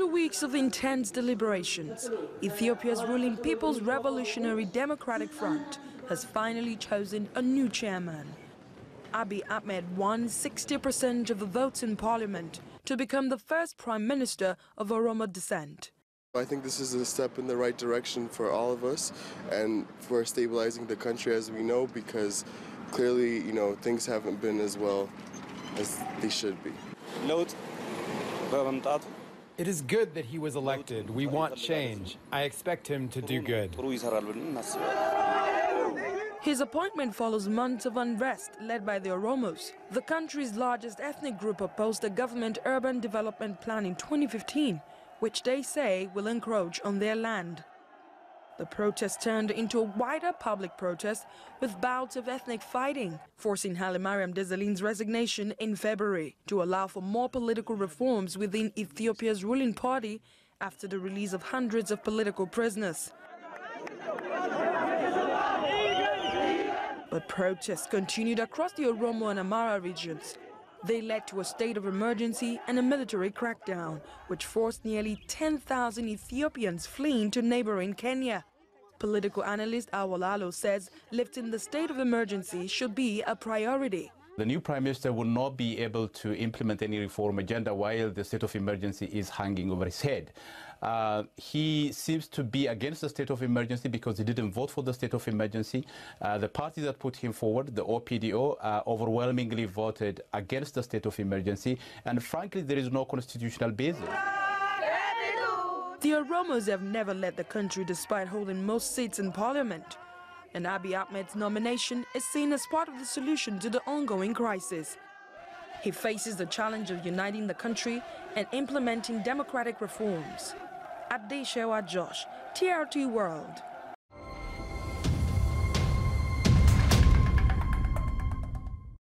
After weeks of intense deliberations, Ethiopia's ruling People's Revolutionary Democratic Front has finally chosen a new chairman. Abiy Ahmed won 60% of the votes in parliament to become the first prime minister of Oromo descent. I think this is a step in the right direction for all of us and for stabilizing the country, as we know, because clearly, things haven't been as well as they should be. It is good that he was elected. We want change. I expect him to do good. His appointment follows months of unrest led by the Oromos. The country's largest ethnic group opposed the government urban development plan in 2015, which they say will encroach on their land. The protest turned into a wider public protest with bouts of ethnic fighting, forcing Hailemariam Desalegn's resignation in February to allow for more political reforms within Ethiopia's ruling party after the release of hundreds of political prisoners. But protests continued across the Oromo and Amara regions. They led to a state of emergency and a military crackdown, which forced nearly 10,000 Ethiopians fleeing to neighboring Kenya. Political analyst Awolalo says lifting the state of emergency should be a priority. The new Prime Minister will not be able to implement any reform agenda while the state of emergency is hanging over his head. He seems to be against the state of emergency because he didn't vote for the state of emergency. The party that put him forward, the OPDO, overwhelmingly voted against the state of emergency, and frankly there is no constitutional basis. The Oromos have never led the country despite holding most seats in parliament. And Abiy Ahmed's nomination is seen as part of the solution to the ongoing crisis. He faces the challenge of uniting the country and implementing democratic reforms. Adesewa Josh, TRT World.